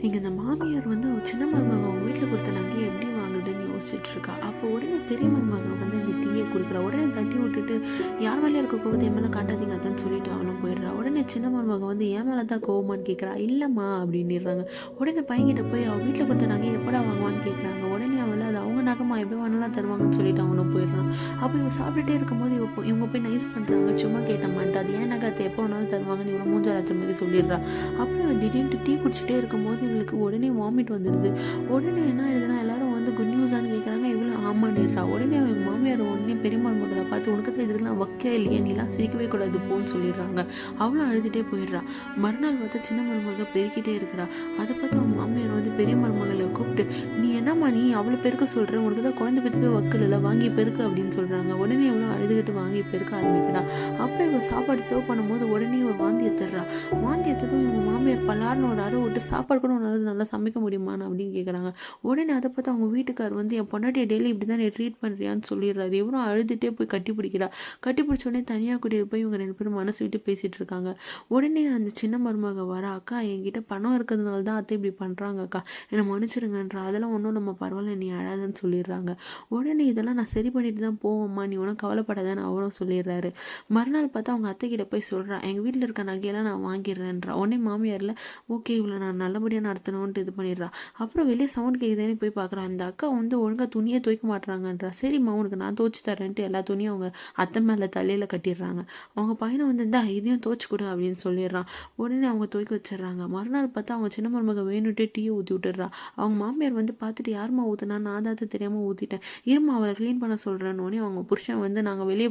இங்கே இந்த மாமியார் வந்து அவ சின்ன மருமக அவங்க வீட்டில் கொடுத்த நகையை எப்படி வாங்குறதுன்னு யோசிச்சுட்டு இருக்கா. அப்போ உடனே பெரிய மருமக வந்து இந்த தீயை கொடுக்குறா. உடனே தட்டி விட்டுட்டு யார் மேலே இருக்க கோபத்தை என் மேலே காட்டாதீங்க அதான்னு சொல்லிட்டு அவளும் போயிடுறா. உடனே சின்ன மருமக வந்து என் மேலே தான் கோவமான்னு கேட்குறா. இல்லைம்மா அப்படின்னுறாங்க. உடனே பையன்கிட்ட போய் அவள் வீட்டில் கொடுத்த நகையை எப்படா வாங்குவான்னு கேட்குறாங்க. உடனே அவளை அது அவங்க நகைமா எப்படி வேணாலும் தருவாங்கன்னு சொல்லிட்டு அவனும் போயிடுறான். அப்போ இவன் சாப்பிட்டுட்டே இருக்கும்போது இவங்க போய் நைஸ் பண்ணுறாங்க. சும்மா கேட்ட மாட்டா அது ஏன் நகை எப்போ வேணாலும் தருவாங்கன்னு இவன் மூஞ்சாராச்ச மாதிரி சொல்லிடுறா. அப்புறம் இவன் திடீர்னு டீ குடிச்சிட்டே இருக்கும்போது இவளுக்கு உடனே வாமிட் வந்துடுது. உடனே என்ன ஆயிடுதுன்னா எல்லாரும் வந்து குட் நியூஸான்னு கேட்குறாங்க. இவளும் ஆமான்னுடுறா. உடனே அவங்க மாமியார் உடனே பெரியம்மாள் முதல்ல பார்த்து உனக்கு தான் இதுக்கெல்லாம் வைக்க இல்லையே, நீலாம் சிரிக்கவே கூடாது போன்னு சொல்லிடுறாங்க. அவளும் அழுதுகிட்டே போயிடுறா. மறுநாள் பார்த்தா சின்ன மருமக பெருக்கிட்டே இருக்கிறா. அதை பார்த்து அவங்க மாமியார் வந்து பெரிய மருமகளை கூப்பிட்டு நீ என்னம்மா நீ அவ்வளோ பெருக்க சொல்கிற, உனக்கு தான் குழந்தை பெற்றுக்க வக்கல வாங்கி பெருக்கு அப்படின்னு சொல்கிறாங்க. உடனே இவளும் அழுதுகிட்டு வாங்கி பெருக்க ஆரம்பிக்கிறா. அப்புறம் இவள் சாப்பாடு சர்வ் பண்ணும்போது உடனே இவள் வாந்தி எடுத்துடுறா. வாந்தி எடுத்ததும் இவங்க மாமியார் பல்லாருன்னு ஒரு அறை விட்டு சாப்பாடு கூட உன்னால நல்லா சமைக்க முடியுமான்னு அப்படின்னு கேட்குறாங்க. உடனே அதை பார்த்து அவங்க வீட்டுக்கார் வந்து என் பொண்டாட்டியை டெய்லி இப்படி தான் நீ ட்ரீட் பண்ணுறியான்னு சொல்லிடுறாரு. இவரும் அழுதுகிட்டே போய் கட்டி பிடிக்கிறா. கட்டி பிடிச்ச உடனே தனியாக கூட்டிட்டு போய் இவங்க 2 பேரும் மனசு விட்டு பேசிகிட்டு இருக்காங்க. உடனே அந்த சின்ன மருமக வர அக்கா என்கிட்ட பணம் இருக்கிறதுனால தான் அத்தை இப்படி பண்ணுறாங்க அக்கா, என்னை மன்னிச்சிருங்கன்றா. அதெல்லாம் ஒன்றும் நம்ம பரவாயில்ல நீ அழாதன்னு சொல்லிடுறாங்க. உடனே இதெல்லாம் நான் சரி பண்ணிட்டு தான் போவோம்மா, நீ ஒன்றும் கவலைப்படாதான்னு அவரும் சொல்லிடுறாரு. மறுநாள் பார்த்தா அவங்க அத்தைக்கிட்ட போய் சொல்கிறான் எங்கள் வீட்டில் இருக்க நகையெல்லாம் நான் வாங்கிடுறேன்றா. உடனே மாமியாரில் ஓகே இவ்வளோ நான் நல்லபடியாக நடத்தணும்ன்ட்டு இது பண்ணிடுறா. அப்புறம் வெளியே சவுண்ட் கேட்குதுன்னு போய் பார்க்குறான். அந்த அக்கா வந்து ஒழுங்காக துணியை துவைக்க மாட்டுறாங்கன்றா. சரிம்மா உனக்கு நான் துவைச்சி தரேன்ட்டு எல்லா துணியும் அவங்க அத்தை மேலே தலையில் கட்டிடுறாங்க. அவங்க பையனை வந்து இந்தா இதையும் துவைச்சி கொடு அப்படின்னு சொல்லிடுறான். உடனே அவங்க துவைக்க வச்சிடுறாங்க. மறுநாள் பார்த்தா அவங்க சின்ன மருமக வேணுட்டே டீயை ஊற்றி விட்டுடுறா. அவங்க மாமியார் வந்து பார்த்துட்டு யாரும்மா ஊற்றுனா, நான் தான் தெரியாமல் ஊற்றிட்டேன், இருமா அவளை க்ளீன் பண்ண சொல்கிறேன்னு. அவங்க புருஷன் வந்து நாங்கள் வெளியே